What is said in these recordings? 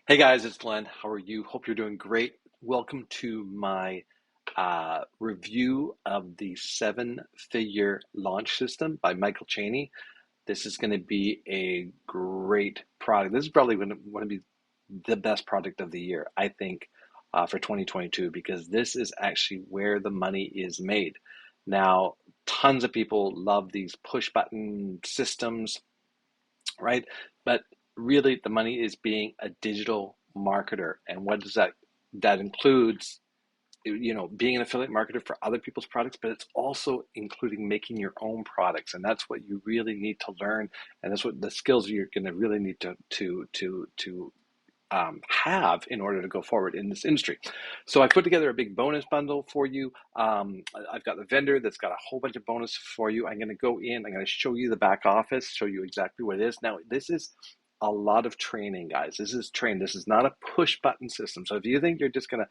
Hey guys, it's Glen. How are you? Hope you're doing great. Welcome to my review of the seven-figure launch system by Michael Cheney. This is going to be a great product. This is probably going to be the best product of the year, I think, for 2022, because this is actually where the money is made. Now, tons of people love these push button systems, right? But really, the money is being a digital marketer. And what does that includes, being an affiliate marketer for other people's products, but it's also including making your own products. And that's what you really need to learn. And that's what the skills you're going to really need to have in order to go forward in this industry. So I put together a big bonus bundle for you. I've got the vendor that's got a whole bunch of bonuses for you. I'm going to go in, I'm going to show you the back office, show you exactly what it is. Now, this is a lot of training, guys. This is trained. This is not a push button system. So if you think you're just going to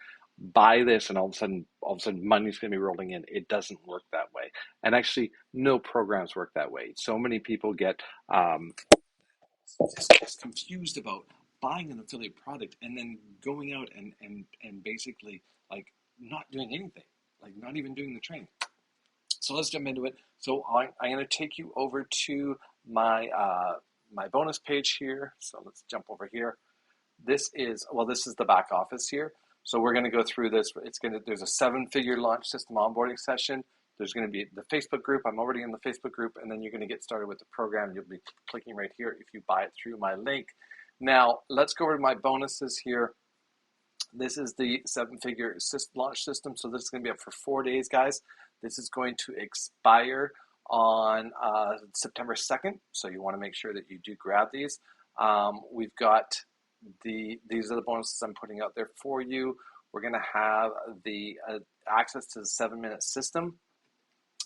buy this and all of a sudden money's going to be rolling in, it doesn't work that way. And actually, no programs work that way. So many people get just confused about buying an affiliate product and then going out and basically like not doing anything, like not even doing the training. So let's jump into it. So I'm going to take you over to my bonus page here. So let's jump over here. This is the back office here. So we're going to go through this. There's a seven-figure launch system onboarding session. There's going to be the Facebook group. I'm already in the Facebook group, and then you're going to get started with the program. You'll be clicking right here if you buy it through my link. Now, let's go over to my bonuses here. This is the seven-figure launch system. So this is going to be up for 4 days, guys. This is going to expire on September 2nd. So you want to make sure that you do grab these. We've got these are the bonuses I'm putting out there for you. We're going to have the access to the 7-minute system.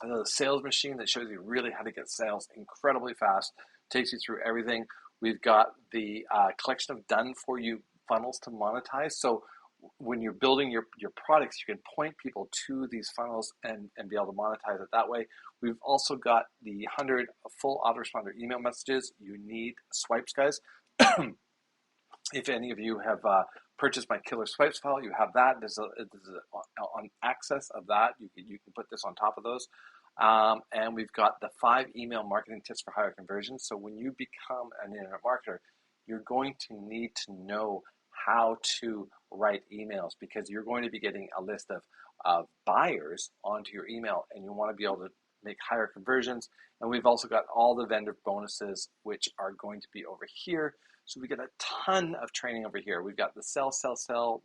The sales machine that shows you really how to get sales incredibly fast, takes you through everything. We've got the collection of done for you funnels to monetize. So when you're building your products, you can point people to these funnels and be able to monetize it that way. We've also got the 100 full autoresponder email messages. You need swipes, guys. If any of you have purchased my killer swipes file, you have that. There's on access of that. You can put this on top of those. And we've got the 5 email marketing tips for higher conversions. So when you become an internet marketer, you're going to need to know how to write emails, because you're going to be getting a list of buyers onto your email, and you want to be able to make higher conversions. And we've also got all the vendor bonuses, which are going to be over here. So we get a ton of training over here. We've got the sell,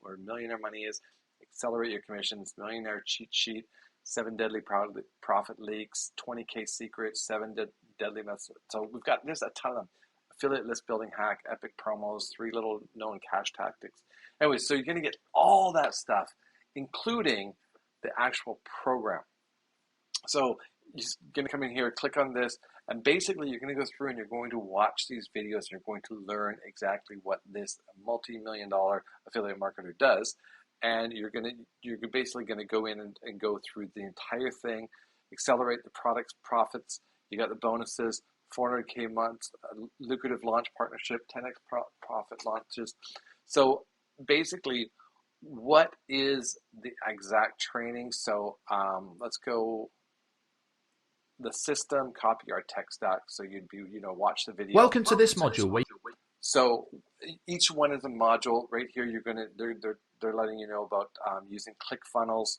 where millionaire money is, accelerate your commissions, millionaire cheat sheet, 7 deadly profit leaks, 20K secrets, 7 deadly methods. So we've got just a ton of them. Affiliate list building hack, epic promos, 3 little known cash tactics. Anyway, so you're going to get all that stuff, including the actual program. So you're going to come in here, click on this, and basically you're going to go through and you're going to watch these videos and you're going to learn exactly what this multi-million-dollar affiliate marketer does. And you're basically going to go in and go through the entire thing, accelerate the product's profits. You got the bonuses, 400K months, lucrative launch partnership, 10x profit launches. So basically, what is the exact training? So let's go the system, copy our tech stack. So you'd be, watch the video. Welcome to this module where So each one is a module. Right here, they're letting you know about using ClickFunnels,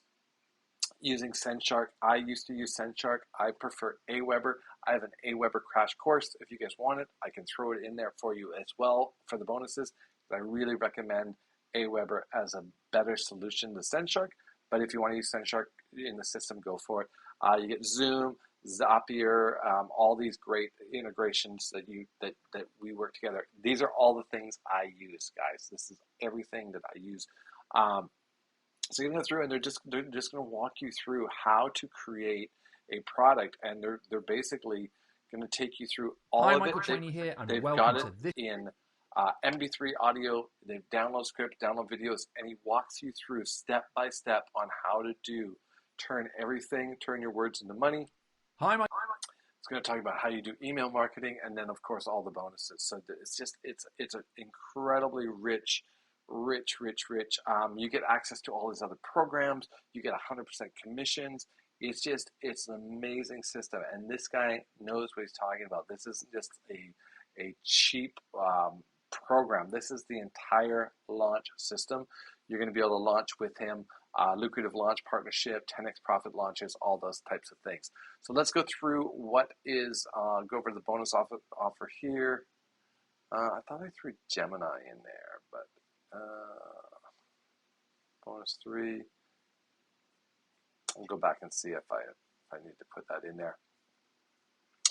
using SendShark. I used to use SendShark. I prefer Aweber. I have an Aweber crash course. If you guys want it, I can throw it in there for you as well for the bonuses. But I really recommend Aweber as a better solution to SendShark. But if you want to use SendShark in the system, go for it. You get Zoom, Zapier, all these great integrations that we work together. These are all the things I use, guys. This is everything that I use. So you're going to go through, and they're just going to walk you through how to create a product, and they're basically going to take you through all Hi, of Michael it. Cheney here, and They've welcome got to it this. in MP3 audio. They download scripts, download videos, and he walks you through step by step on how to turn your words into money. Hi, Mike. It's going to talk about how you do email marketing, and then of course all the bonuses. So it's an incredibly rich rich, rich, rich. You get access to all these other programs. You get 100% commissions. It's an amazing system. And this guy knows what he's talking about. This isn't just a cheap program. This is the entire launch system. You're going to be able to launch with him, lucrative launch partnership, 10x profit launches, all those types of things. So let's go through what is, go over the bonus offer here. I thought I threw Gemini in there, but bonus 3. I'll go back and see if I need to put that in there.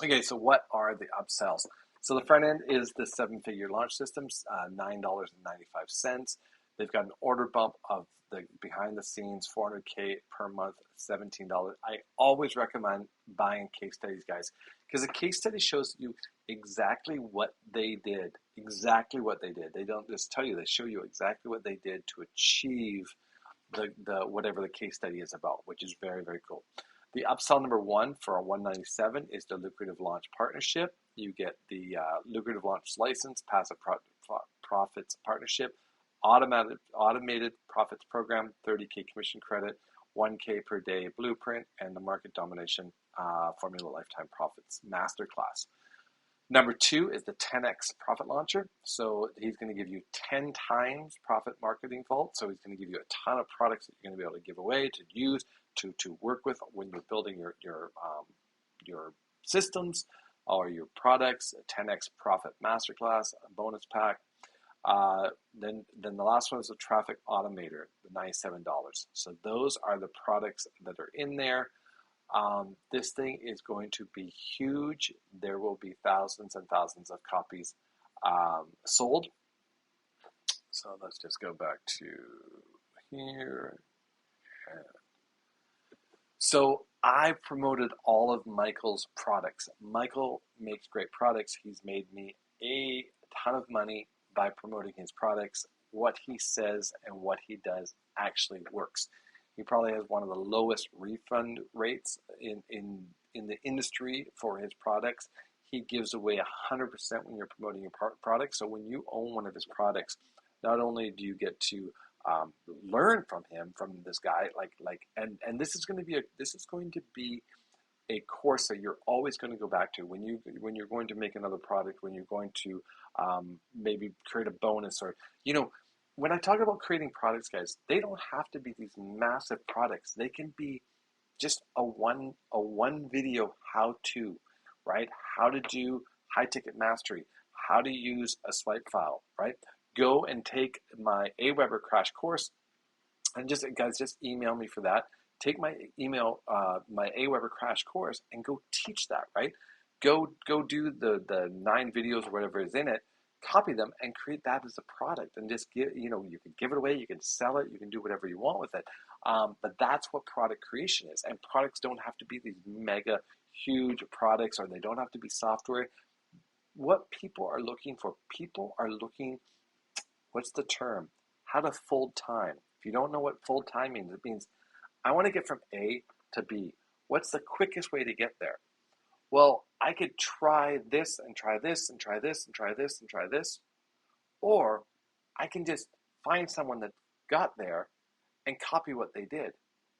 Okay, so what are the upsells? So the front end is the 7-figure launch systems, $9.95. They've got an order bump of the behind the scenes, $400K per month, $17. I always recommend buying case studies, guys, because a case study shows you exactly what they did, exactly what they did. They don't just tell you, they show you exactly what they did to achieve the whatever the case study is about, which is very, very cool. The upsell number 1 for a $197 is the lucrative launch partnership. You get the lucrative launch license, passive profits partnership, automated profits program, 30K commission credit, 1K per day blueprint, and the market domination formula lifetime profits masterclass. Number 2 is the 10x profit launcher. So he's going to give you 10 times profit marketing vault. So he's going to give you a ton of products that you're going to be able to give away, to use, to work with when you're building your systems or your products. A 10x profit masterclass, a bonus pack. Then the last one is the traffic automator, the $97. So those are the products that are in there. This thing is going to be huge. There will be thousands and thousands of copies sold. So let's just go back to here. So I promoted all of Michael's products. Michael makes great products. He's made me a ton of money by promoting his products. What he says and what he does actually works. He probably has one of the lowest refund rates in the industry for his products. He gives away 100% when you're promoting your product. So when you own one of his products, not only do you get to learn from him, from this guy, and this is going to be a course that you're always going to go back to when you're going to make another product, when you're going to maybe create a bonus, or when I talk about creating products, guys, they don't have to be these massive products. They can be just a one video how-to, right? How to do high ticket mastery, how to use a swipe file, right? Go and take my Aweber crash course, and just email me for that. Take my my Aweber crash course, and go teach that, right? Go do the 9 videos or whatever is in it. Copy them and create that as a product, and just you can give it away, you can sell it, you can do whatever you want with it. But that's what product creation is. And products don't have to be these mega huge products, or they don't have to be software. What people are looking for, what's the term? How to fold time. If you don't know what fold time means, it means I want to get from A to B. What's the quickest way to get there? Well, I could try this and try this and try this and try this and try this, or I can just find someone that got there and copy what they did.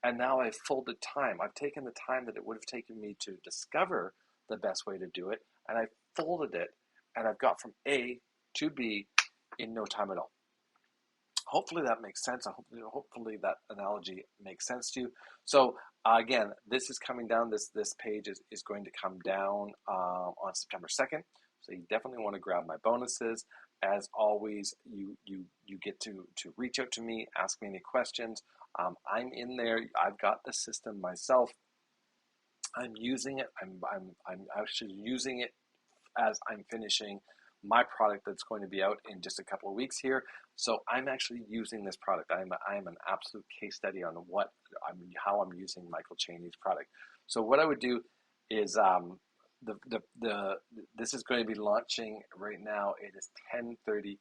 And now I've folded time. I've taken the time that it would have taken me to discover the best way to do it, and I've folded it, and I've got from A to B in no time at all. Hopefully that makes sense. Hopefully that analogy makes sense to you. So again, this is coming down. This page is going to come down on September 2nd. So you definitely want to grab my bonuses. As always, you get to reach out to me, ask me any questions. I'm in there. I've got the system myself. I'm using it. I'm actually using it as I'm finishing my product that's going to be out in just a couple of weeks here. So I'm actually using this product. I am an absolute case study on how I'm using Michael Cheney's product. So what I would do is this is going to be launching right now. It is 10:38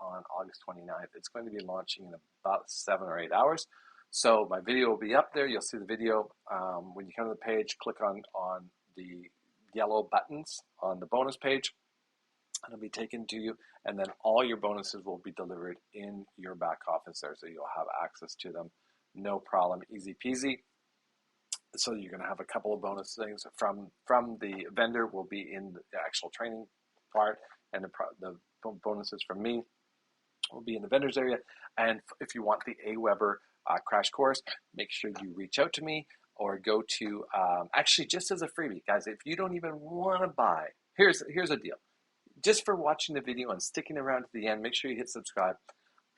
on August 29th. It's going to be launching in about 7 or 8 hours. So my video will be up there. You'll see the video. When you come to the page, click on the yellow buttons on the bonus page. It'll be taken to you, and then all your bonuses will be delivered in your back office there, so you'll have access to them. No problem, easy peasy. So you're going to have a couple of bonus things from the vendor will be in the actual training part, and the bonuses from me will be in the vendors area. And if you want the AWeber crash course, make sure you reach out to me or go to actually just as a freebie, guys. If you don't even want to buy, here's a deal. Just for watching the video and sticking around to the end, make sure you hit subscribe.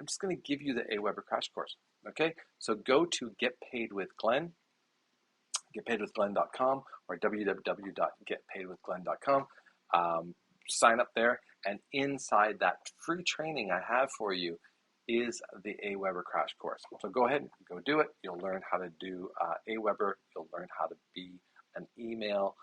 I'm just going to give you the AWeber crash course. Okay, so go to Get Paid with Glen, getpaidwithglen.com or www.getpaidwithglen.com. Sign up there, and inside that free training I have for you is the AWeber crash course. So go ahead and go do it. You'll learn how to do AWeber. You'll learn how to be an email.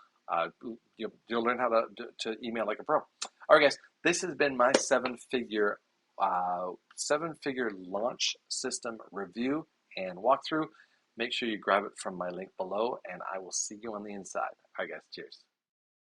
You'll learn how to email like a pro. All right, guys, this has been my seven-figure launch system review and walkthrough. Make sure you grab it from my link below, and I will see you on the inside. All right, guys, cheers.